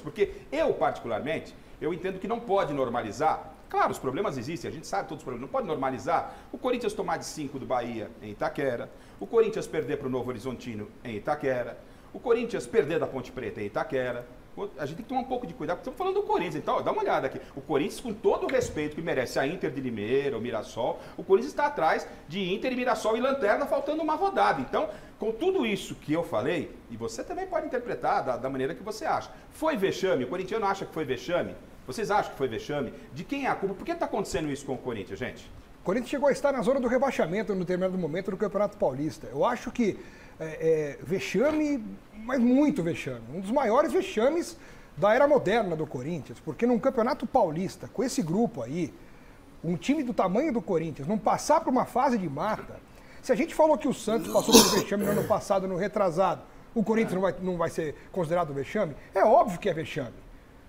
Porque eu, particularmente, eu entendo que não pode normalizar. Claro, os problemas existem, a gente sabe todos os problemas. Não pode normalizar o Corinthians tomar de 5 do Bahia em Itaquera, o Corinthians perder para o Novo Horizontino em Itaquera, o Corinthians perder da Ponte Preta em Itaquera. A gente tem que tomar um pouco de cuidado, porque estamos falando do Corinthians. Então, dá uma olhada aqui. O Corinthians, com todo o respeito que merece a Inter de Limeira, o Mirassol, o Corinthians está atrás de Inter e Mirassol e Lanterna, faltando uma rodada. Então, com tudo isso que eu falei, e você também pode interpretar da maneira que você acha. Foi vexame? O corintiano acha que foi vexame? Vocês acham que foi vexame? De quem é a culpa? Por que está acontecendo isso com o Corinthians, gente? O Corinthians chegou a estar na zona do rebaixamento no determinado momento do Campeonato Paulista. Eu acho que vexame, mas muito vexame. Um dos maiores vexames da era moderna do Corinthians. Porque num Campeonato Paulista, com esse grupo aí, um time do tamanho do Corinthians, não passar para uma fase de mata. Se a gente falou que o Santos passou por vexame no ano passado, no retrasado, o Corinthians não vai ser considerado vexame? É óbvio que é vexame.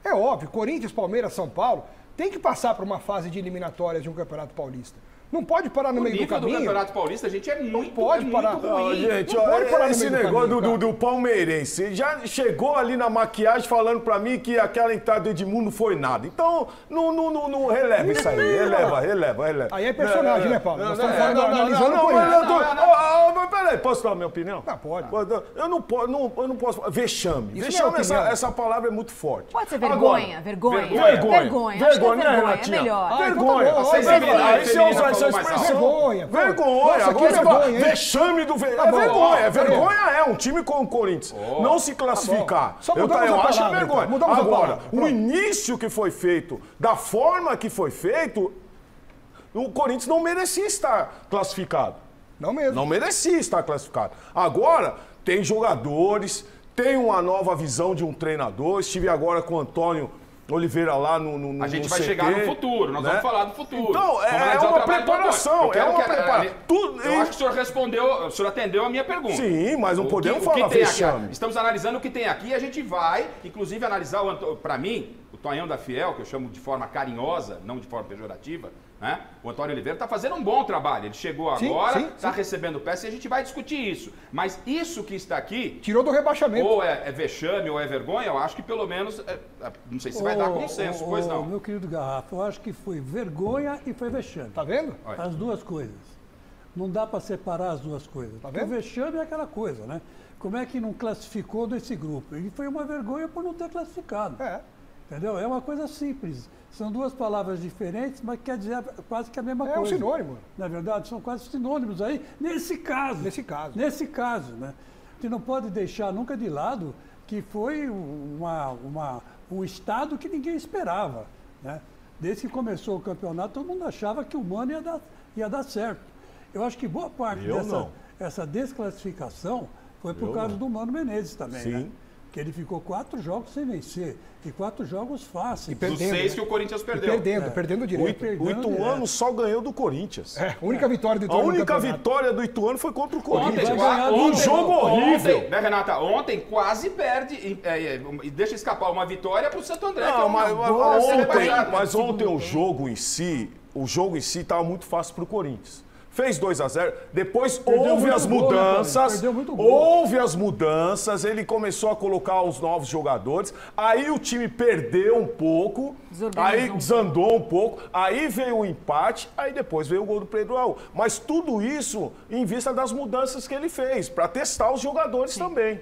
É óbvio, Corinthians, Palmeiras, São Paulo tem que passar por uma fase de eliminatórias de um Campeonato Paulista. Não pode parar no meio do caminho. O nível do Campeonato Paulista, gente, é muito, pode parar. Muito ruim. Gente, não pode parar esse negócio do palmeirense, já chegou ali na maquiagem falando pra mim que aquela entrada do Edmundo não foi nada. Então, não releva isso aí. Releva. Aí é personagem, né, Paulo? Nós estamos analisando o mas peraí, posso dar a minha opinião? Não, pode. Eu não posso. Vexame. Isso Vexame, é essa palavra é muito forte. Pode ser vergonha. Vergonha, acho que é melhor. Vergonha. Aí você usa essa expressão. Vergonha. Agora você fala vexame do... É vergonha. É um time com o Corinthians não se classificar. Eu acho vergonha. Agora, o início que foi feito, da forma que foi feito, o Corinthians não merecia estar classificado. Não mesmo. Não merecia estar classificado. Agora, tem jogadores, tem uma nova visão de um treinador. Estive agora com o Antônio Oliveira lá no A gente vai CT, chegar no futuro, nós vamos falar do futuro. Então, é uma preparação, Eu acho que o senhor respondeu, o senhor atendeu a minha pergunta. Sim, mas não podemos falar vexame. Estamos analisando o que tem aqui e a gente vai, inclusive, analisar, para mim, o Tonhão da Fiel, que eu chamo de forma carinhosa, não de forma pejorativa, né? O Antônio Oliveira está fazendo um bom trabalho. Ele chegou agora, está recebendo peça e a gente vai discutir isso. Mas isso que está aqui... Tirou do rebaixamento. Ou é vexame ou é vergonha, eu acho que pelo menos... não sei se vai dar consenso, pois não. Meu querido Garrafa, eu acho que foi vergonha e foi vexame. Tá vendo? As duas coisas. Não dá para separar as duas coisas. Tá Porque vendo? o vexame é aquela coisa, né? Como é que não classificou desse grupo? E foi uma vergonha por não ter classificado. Entendeu? É uma coisa simples. São duas palavras diferentes, mas quer dizer quase que a mesma coisa. É um sinônimo. Na verdade, são quase sinônimos aí, nesse caso. Nesse caso, né? A gente não pode deixar nunca de lado que foi um estado que ninguém esperava, né? Desde que começou o campeonato, todo mundo achava que o Mano ia dar certo. Eu acho que boa parte dessa desclassificação foi por causa do Mano Menezes também, né? Que ele ficou 4 jogos sem vencer. E 4 jogos fáceis. E perdendo, dos 6 que o Corinthians perdeu. Perdendo direito. O Ituano só ganhou do Corinthians. A única vitória do Ituano. A única vitória do Ituano foi contra o Corinthians. Um jogo horrível. Né, Renata? Ontem quase perde e deixa escapar uma vitória para o Santo André. Mas ontem o jogo em si estava muito fácil para o Corinthians. Fez 2-0, depois houve as mudanças, ele começou a colocar os novos jogadores, aí o time perdeu um pouco, aí desandou um pouco, aí veio o empate, aí depois veio o gol do Pedro Raul. Mas tudo isso em vista das mudanças que ele fez, para testar os jogadores também.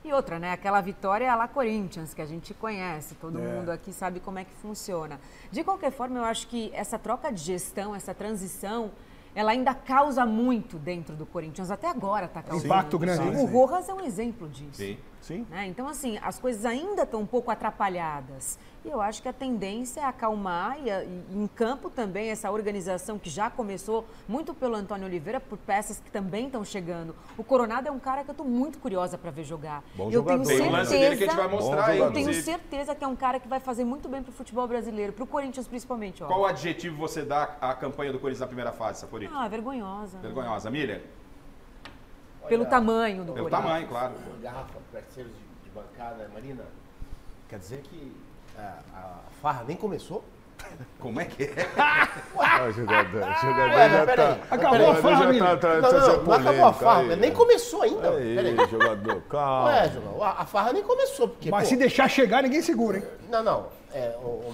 E outra, né? Aquela vitória lá Corinthians, que a gente conhece, todo mundo aqui sabe como é que funciona. De qualquer forma, eu acho que essa troca de gestão, essa transição, ela ainda causa muito dentro do Corinthians. Até agora está causando. Impacto grande. O Rojas é um exemplo disso. Sim. Né? Então, assim, as coisas ainda estão um pouco atrapalhadas. E eu acho que a tendência é acalmar e em campo também essa organização que já começou muito pelo Antônio Oliveira, por peças que também estão chegando. O Coronado é um cara que eu estou muito curiosa para ver jogar. Eu tenho certeza que a gente vai mostrar eu tenho certeza que é um cara que vai fazer muito bem para o futebol brasileiro, para o Corinthians principalmente. Qual adjetivo você dá à campanha do Corinthians na primeira fase, Saporito? Vergonhosa. Vergonhosa. Miriam? Pelo tamanho do Corinthians. Pelo tamanho, claro. Garrafa, parceiros de bancada, Marina, quer dizer que a farra nem começou? Como é que é? O jogador já tá... Acabou a farra, não acabou a farra. Nem começou ainda. Peraí, jogador, calma. A farra nem começou. Porque, mas se deixar chegar, ninguém segura, hein? Não.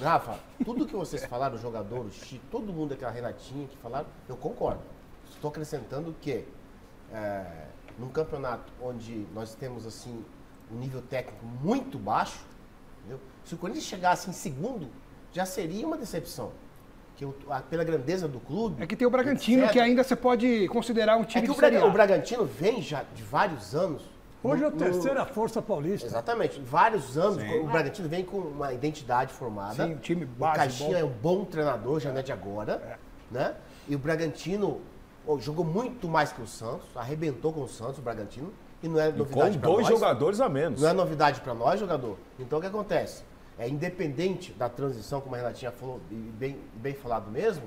Rafa, tudo que vocês falaram, o jogador, o Chico, todo mundo, aquela Renatinha que falaram, eu concordo. Estou acrescentando que num campeonato onde nós temos assim um nível técnico muito baixo, entendeu? Se o Corinthians chegasse em segundo, já seria uma decepção. Pela grandeza do clube... É que tem o Bragantino, etc. Que ainda você pode considerar um time de Série A. O Bragantino vem já de vários anos... Hoje é a terceira força paulista. Exatamente. Vários anos o Bragantino vem com uma identidade formada. Sim, um time base. O Caixinha é um bom treinador, já não é de agora. Né? E o Bragantino jogou muito mais que o Santos, arrebentou com o Santos, o Bragantino. E não é novidade para nós. Com 2 jogadores a menos. Não é novidade para nós, jogador. Então o que acontece? Independente da transição, como a Renatinha falou, e bem falado mesmo,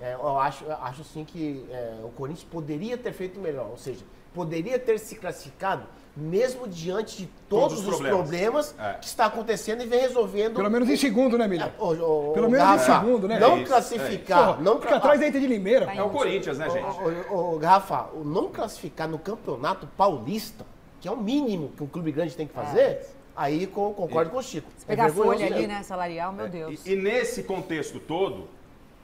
eu acho sim que o Corinthians poderia ter feito melhor. Ou seja, poderia ter se classificado mesmo diante de todos os problemas que está acontecendo e vem resolvendo. Pelo menos em segundo, né, Milhão? Pelo menos em segundo, né? Não classificar. Fica atrás da Inter de Limeira. É o Corinthians, né, gente? Rafa, não classificar no Campeonato Paulista, que é o mínimo que um clube grande tem que fazer, aí concordo com o Chico. Se pegar a folha ali, né, salarial, meu Deus. E nesse contexto todo,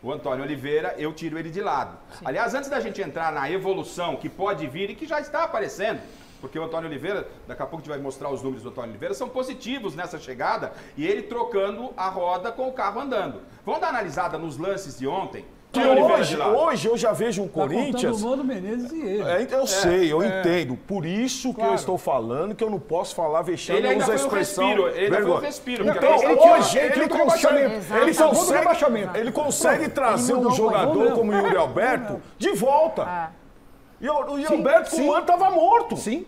o Antônio Oliveira, eu tiro ele de lado. Sim. Aliás, antes da gente entrar na evolução que pode vir e que já está aparecendo, porque o Antônio Oliveira, daqui a pouco a gente vai mostrar os números do Antônio Oliveira, são positivos nessa chegada e ele trocando a roda com o carro andando. Vamos dar uma analisada nos lances de ontem? Hoje eu já vejo um Corinthians... o Mano Menezes e ele. Eu sei, eu entendo. Por isso que eu estou falando que eu não posso falar vexame, ele ainda usa a expressão... Ele foi um respiro. Então, hoje ele consegue trazer um jogador como o Yuri Alberto de volta. E o Alberto com o Mano estava morto. Sim.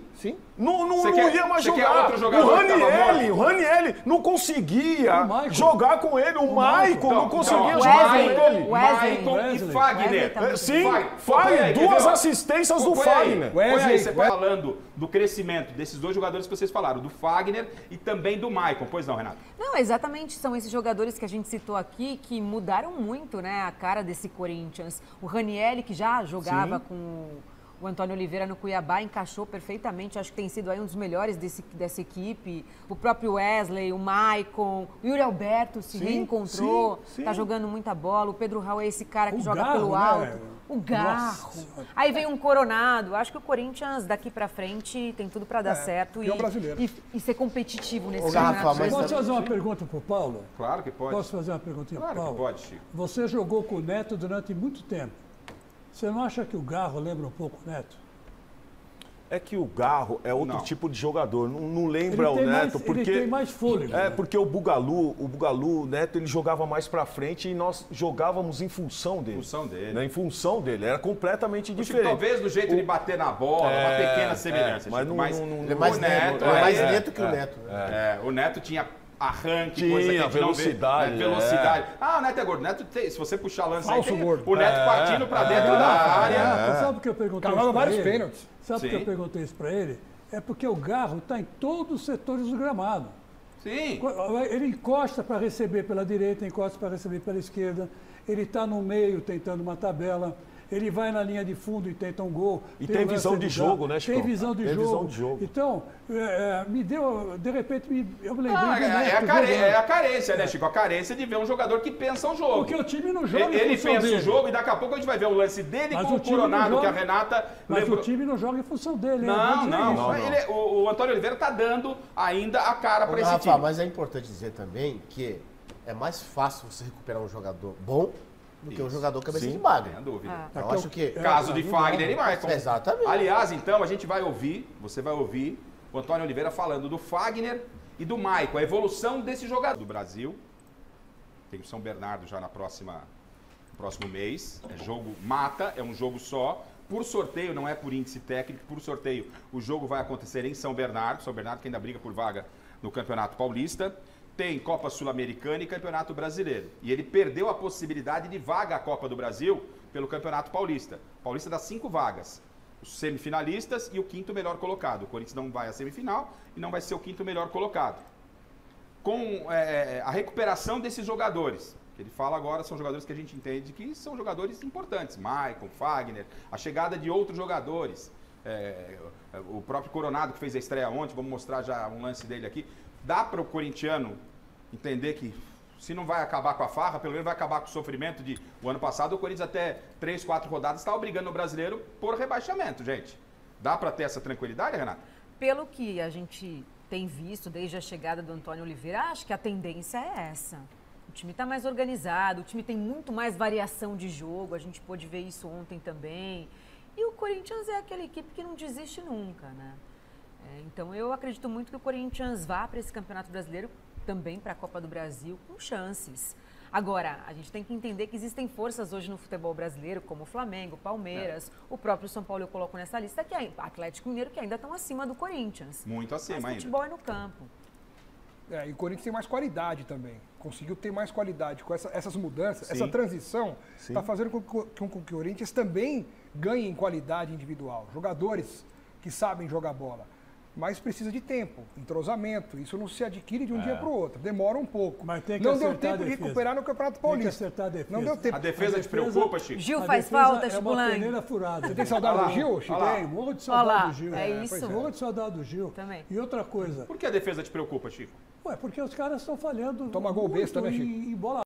Não ia mais jogar. O Ranieri não conseguia jogar com ele. O Maicon não conseguia jogar com ele. Maicon e Fagner. Sim, Fagner. 2 assistências do Fagner. Você falando do crescimento desses 2 jogadores que vocês falaram, do Fagner e também do Maicon. Pois não, Renato? Não, exatamente. São esses jogadores que a gente citou aqui que mudaram muito, né, a cara desse Corinthians. O Ranieri, que já jogava com o Antônio Oliveira no Cuiabá, encaixou perfeitamente, acho que tem sido aí um dos melhores dessa equipe. O próprio Wesley, o Maicon, o Yuri Alberto se reencontrou, tá jogando muita bola. O Pedro Raul é esse cara que joga pelo alto. Né? O Garro. Aí vem um Coronado. Acho que o Corinthians daqui pra frente tem tudo pra dar certo e ser competitivo nesse campeonato. Posso fazer uma pergunta pro Paulo? Claro que pode. Posso fazer uma perguntinha pro Paulo? Claro que pode, Chico. Você jogou com o Neto durante muito tempo. Você não acha que o Garro lembra um pouco o Neto? É que o Garro é outro tipo de jogador, não lembra o Neto, porque ele tem mais fôlego. Porque o Bugalu, o Neto, ele jogava mais pra frente e nós jogávamos em função dele. Né? Em função dele, era completamente diferente. Talvez do jeito de bater na bola, uma pequena semelhança. Mas ele é mais neto que o Neto. O Neto tinha arranque, coisa que a gente velocidade, não vê, né? Velocidade. O Neto é gordo. O Neto se você puxar a lança aí, gordo. O Neto partindo pra dentro da área. Sabe por que eu perguntei isso pra vários ele? pênaltis. Sabe por que eu perguntei isso pra ele? É porque o Garro está em todos os setores do gramado. Sim. Ele encosta para receber pela direita, encosta para receber pela esquerda. Ele está no meio tentando uma tabela. Ele vai na linha de fundo e tenta um gol. E tem visão de jogo, né, Chico? Tem visão de jogo. Então, me deu, de repente, eu me lembrei do Neto. É a carência, né, Chico? A carência de ver um jogador que pensa o jogo. Porque o time não joga Ele pensa o jogo e daqui a pouco a gente vai ver o lance dele com o Coronado, que a Renata lembrou. Mas o time não joga em função dele. Não. O Antônio Oliveira está dando ainda a cara para esse time. Mas é importante dizer também que é mais fácil você recuperar um jogador bom do que um jogador cabeça de bagre. Sem dúvida. Eu acho que... Caso de Fagner e Maicon. Exatamente. Aliás, então, você vai ouvir o Antônio Oliveira falando do Fagner e do Maicon, a evolução desse jogador do Brasil. Tem o São Bernardo já no próximo mês. É jogo mata, é um jogo só. Por sorteio, não é por índice técnico, por sorteio, o jogo vai acontecer em São Bernardo. São Bernardo que ainda briga por vaga no Campeonato Paulista. Tem Copa Sul-Americana e Campeonato Brasileiro. E ele perdeu a possibilidade de vaga à Copa do Brasil pelo Campeonato Paulista. Paulista dá 5 vagas. Os semifinalistas e o 5º melhor colocado. O Corinthians não vai à semifinal e não vai ser o 5º melhor colocado. Com a recuperação desses jogadores, Ele fala agora, são jogadores que a gente entende que são jogadores importantes. Maicon, Fagner, a chegada de outros jogadores. O próprio Coronado, que fez a estreia ontem, vamos mostrar já um lance dele aqui. Dá para o corintiano entender que, se não vai acabar com a farra, pelo menos vai acabar com o sofrimento de... O ano passado, o Corinthians até 3, 4 rodadas estava brigando no Brasileiro por rebaixamento, gente. Dá para ter essa tranquilidade, Renata? Pelo que a gente tem visto desde a chegada do Antônio Oliveira, acho que a tendência é essa. O time está mais organizado, o time tem muito mais variação de jogo, a gente pôde ver isso ontem também. E o Corinthians é aquela equipe que não desiste nunca, né? Então eu acredito muito que o Corinthians vá para esse Campeonato Brasileiro, também para a Copa do Brasil, com chances. Agora, a gente tem que entender que existem forças hoje no futebol brasileiro, como o Flamengo, Palmeiras, o próprio São Paulo eu coloco nessa lista, que é Atlético Mineiro, que ainda estão acima do Corinthians. Muito acima ainda. Mas futebol é no campo. E o Corinthians tem mais qualidade também. Conseguiu ter mais qualidade com essas mudanças, Sim. essa transição, está fazendo com que o Corinthians também ganhe em qualidade individual. Jogadores que sabem jogar bola. Mas precisa de tempo, entrosamento. Isso não se adquire de um dia para o outro. Demora um pouco. Mas tem que não deu tempo de recuperar no Campeonato Paulista. Tem que acertar a defesa. Não deu tempo. A defesa te preocupa, Chico? Gil faz falta, Chico Lang. É uma peneira furada. Você tem saudade do Gil, Chico? Tem, morro de saudade do Gil. É isso. Morro de saudade do Gil. Também. E outra coisa. Por que a defesa te preocupa, Chico? Porque os caras estão falhando. Toma gol besta, né, Chico? Em bola